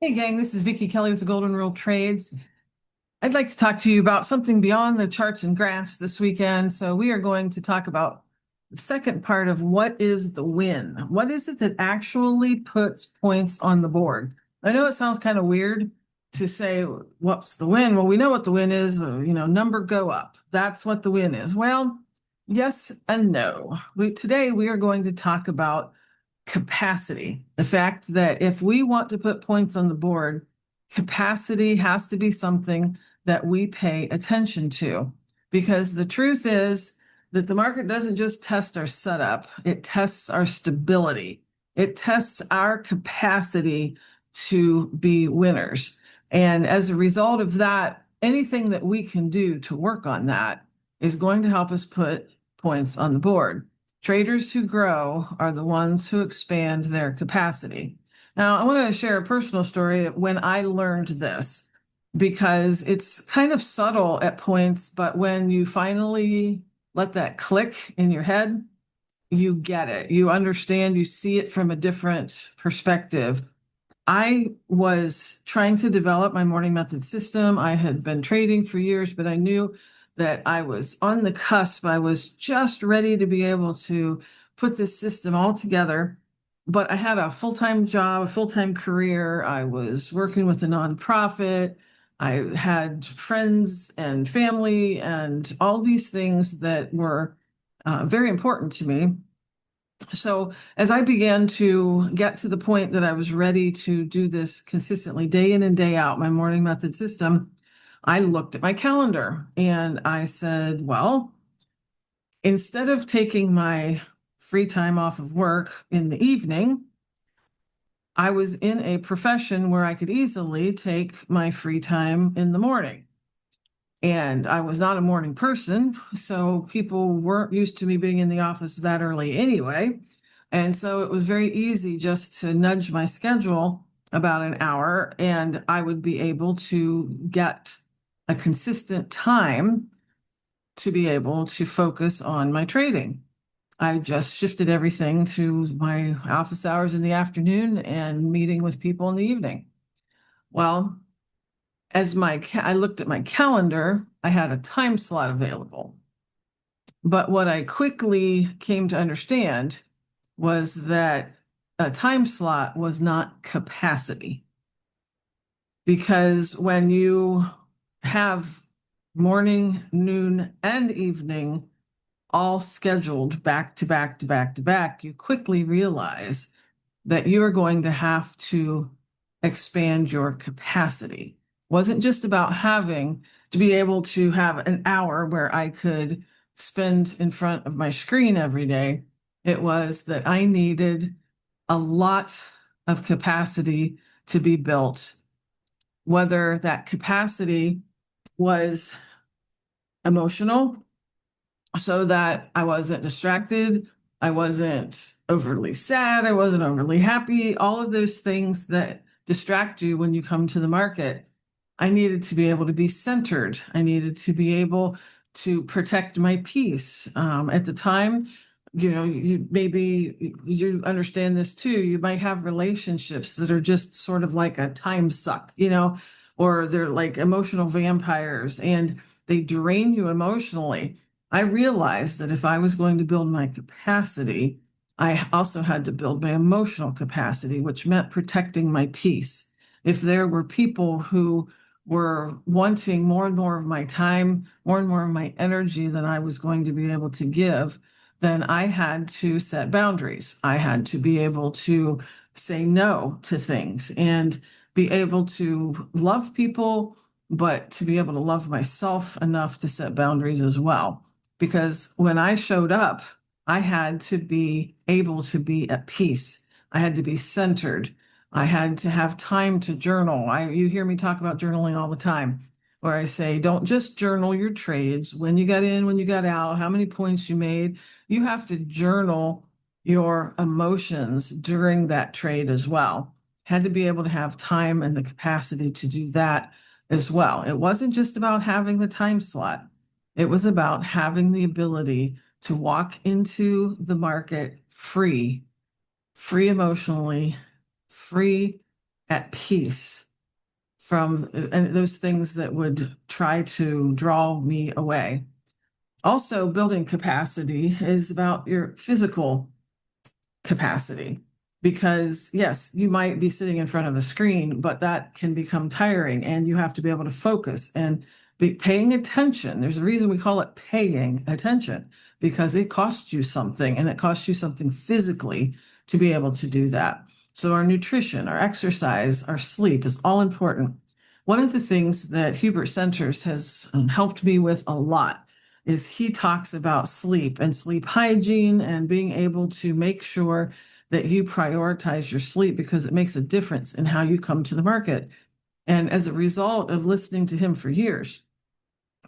Hey gang, this is Vicky Kelly with the Golden Rule Trades. I'd like to talk to you about something beyond the charts and graphs this weekend. So we are going to talk about the second part of what is the win? What is it that actually puts points on the board? I know it sounds kind of weird to say what's the win? Well, we know what the win is, number go up. That's what the win is. Well, yes and no. Today we are going to talk about capacity. The fact that if we want to put points on the board, capacity has to be something that we pay attention to. Because the truth is that the market doesn't just test our setup, it tests our stability, it tests our capacity to be winners. And as a result of that, anything that we can do to work on that is going to help us put points on the board. Traders who grow are the ones who expand their capacity. Now, I want to share a personal story when I learned this because it's kind of subtle at points, but when you finally let that click in your head, you get it. You understand, you see it from a different perspective. I was trying to develop my morning method system. I had been trading for years, but I knew that I was on the cusp. I was just ready to be able to put this system all together. But I had a full-time job, a full-time career. I was working with a nonprofit. I had friends and family and all these things that were very important to me. So as I began to get to the point that I was ready to do this consistently, day in and day out, my morning method system, I looked at my calendar and I said, well, instead of taking my free time off of work in the evening, I was in a profession where I could easily take my free time in the morning. And I was not a morning person, so people weren't used to me being in the office that early anyway. And so it was very easy just to nudge my schedule about an hour, and I would be able to get a consistent time to be able to focus on my trading. I just shifted everything to my office hours in the afternoon and meeting with people in the evening. Well, I looked at my calendar, I had a time slot available. But what I quickly came to understand was that a time slot was not capacity. Because when you have morning, noon, and evening all scheduled back to back to back to back, you quickly realize that you are going to have to expand your capacity. It wasn't just about having to be able to have an hour where I could spend in front of my screen every day. It was that I needed a lot of capacity to be built, whether that capacity was emotional, so that I wasn't distracted, I wasn't overly sad, I wasn't overly happy, all of those things that distract you when you come to the market. I needed to be able to be centered. I needed to be able to protect my peace. At the time, you understand this too. You might have relationships that are just sort of like a time suck, or they're like emotional vampires and they drain you emotionally. I realized that if I was going to build my capacity, I also had to build my emotional capacity, which meant protecting my peace. If there were people who were wanting more and more of my time, more and more of my energy than I was going to be able to give, then I had to set boundaries. I had to be able to say no to things and be able to love people, but to be able to love myself enough to set boundaries as well. Because when I showed up, I had to be able to be at peace. I had to be centered. I had to have time to journal. You hear me talk about journaling all the time, where I say, don't just journal your trades, when you got in, when you got out, how many points you made. You have to journal your emotions during that trade as well. Had to be able to have time and the capacity to do that as well. It wasn't just about having the time slot. It was about having the ability to walk into the market free, free emotionally, free at peace from and those things that would try to draw me away. Also, building capacity is about your physical capacity because yes, you might be sitting in front of a screen, but that can become tiring and you have to be able to focus and be paying attention. There's a reason we call it paying attention because it costs you something and it costs you something physically to be able to do that. So our nutrition, our exercise, our sleep is all important. One of the things that Hubert Centers has helped me with a lot is he talks about sleep and sleep hygiene and being able to make sure that you prioritize your sleep because it makes a difference in how you come to the market. And as a result of listening to him for years,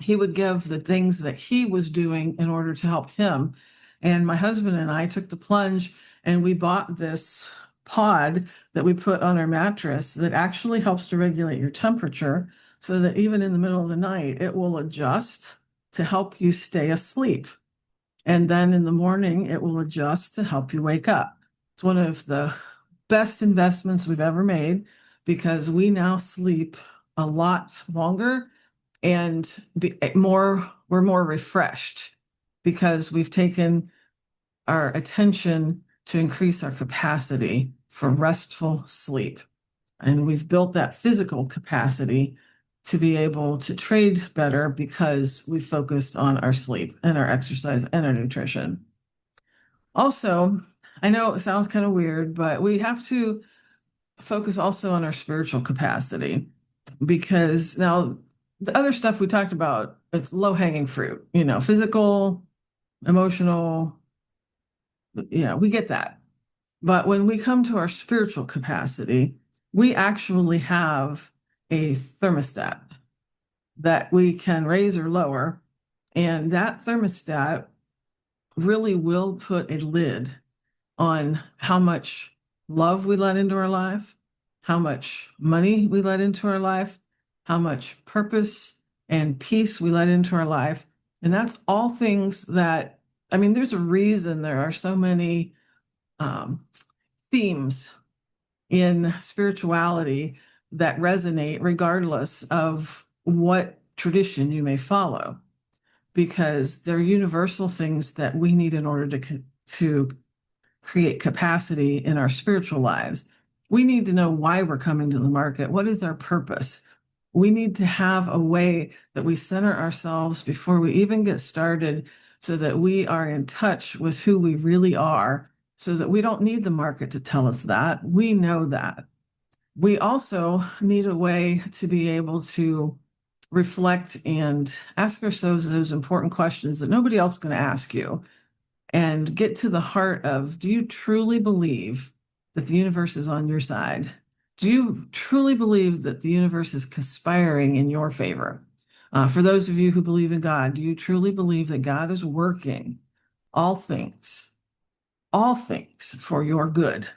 he would give the things that he was doing in order to help him. And my husband and I took the plunge and we bought this pod that we put on our mattress that actually helps to regulate your temperature so that even in the middle of the night, it will adjust to help you stay asleep. And then in the morning, it will adjust to help you wake up. It's one of the best investments we've ever made because we now sleep a lot longer and we're more refreshed because we've taken our attention to increase our capacity for restful sleep. And we've built that physical capacity to be able to trade better because we focused on our sleep and our exercise and our nutrition. Also, I know it sounds kind of weird, but we have to focus also on our spiritual capacity because now the other stuff we talked about, it's low-hanging fruit, physical, emotional, we get that. But when we come to our spiritual capacity, we actually have a thermostat that we can raise or lower. And that thermostat really will put a lid on how much love we let into our life, how much money we let into our life, how much purpose and peace we let into our life. And that's all things that, there's a reason there are so many themes in spirituality that resonate regardless of what tradition you may follow, because they're universal things that we need in order to create capacity in our spiritual lives. We need to know why we're coming to the market. What is our purpose? We need to have a way that we center ourselves before we even get started so that we are in touch with who we really are, so that we don't need the market to tell us that. We know that. We also need a way to be able to reflect and ask ourselves those important questions that nobody else is going to ask you and get to the heart of, do you truly believe that the universe is on your side? Do you truly believe that the universe is conspiring in your favor? For those of you who believe in God, do you truly believe that God is working all things for your good?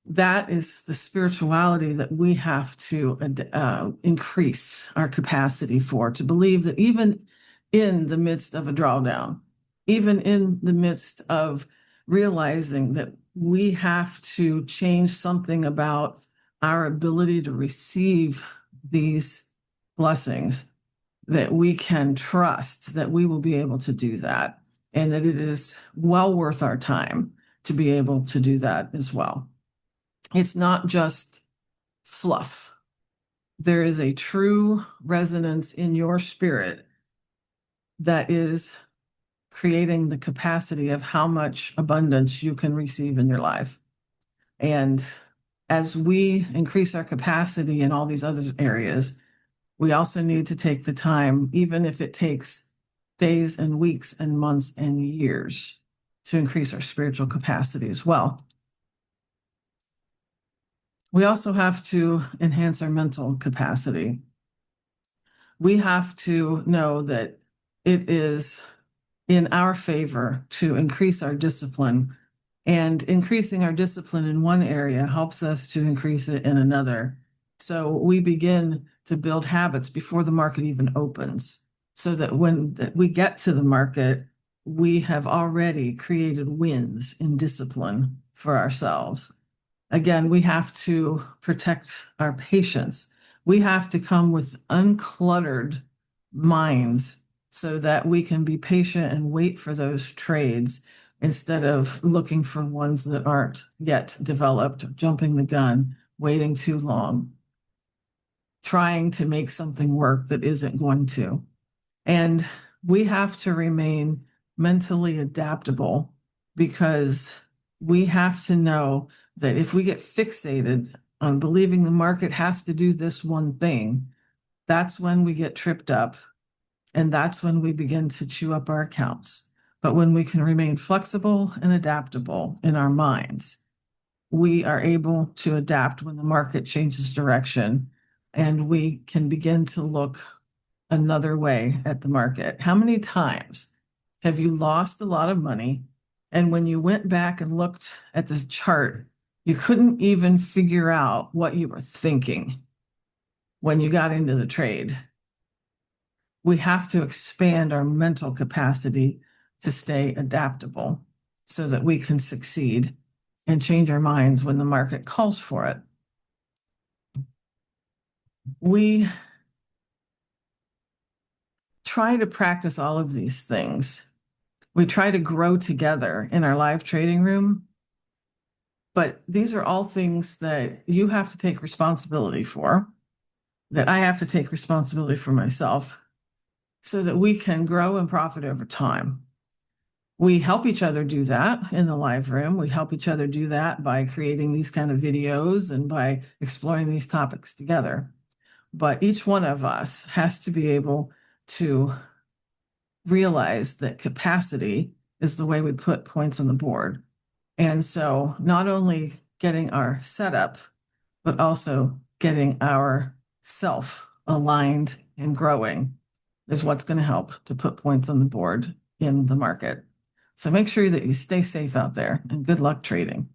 That is the spirituality that we have to increase our capacity for, to believe that even in the midst of a drawdown, even in the midst of realizing that we have to change something about our ability to receive these blessings, that we can trust that we will be able to do that, and that it is well worth our time to be able to do that as well. It's not just fluff. There is a true resonance in your spirit that is creating the capacity of how much abundance you can receive in your life. And as we increase our capacity in all these other areas, we also need to take the time, even if it takes days and weeks and months and years, to increase our spiritual capacity as well. We also have to enhance our mental capacity. We have to know that it is in our favor to increase our discipline, and increasing our discipline in one area helps us to increase it in another. So we begin to build habits before the market even opens, so that when we get to the market, we have already created wins in discipline for ourselves. Again, we have to protect our patients. We have to come with uncluttered minds so that we can be patient and wait for those trades instead of looking for ones that aren't yet developed, jumping the gun, waiting too long, trying to make something work that isn't going to. And we have to remain mentally adaptable because we have to know that if we get fixated on believing the market has to do this one thing, that's when we get tripped up and that's when we begin to chew up our accounts. But when we can remain flexible and adaptable in our minds, we are able to adapt when the market changes direction and we can begin to look another way at the market. How many times have you lost a lot of money? And when you went back and looked at the chart, you couldn't even figure out what you were thinking when you got into the trade. We have to expand our mental capacity to stay adaptable so that we can succeed and change our minds when the market calls for it. We try to practice all of these things. We try to grow together in our live trading room, but these are all things that you have to take responsibility for, that I have to take responsibility for myself, so that we can grow and profit over time. We help each other do that in the live room. We help each other do that by creating these kind of videos and by exploring these topics together. But each one of us has to be able to realize that capacity is the way we put points on the board. And so not only getting our setup, but also getting our self aligned and growing is what's going to help to put points on the board in the market. So make sure that you stay safe out there and good luck trading.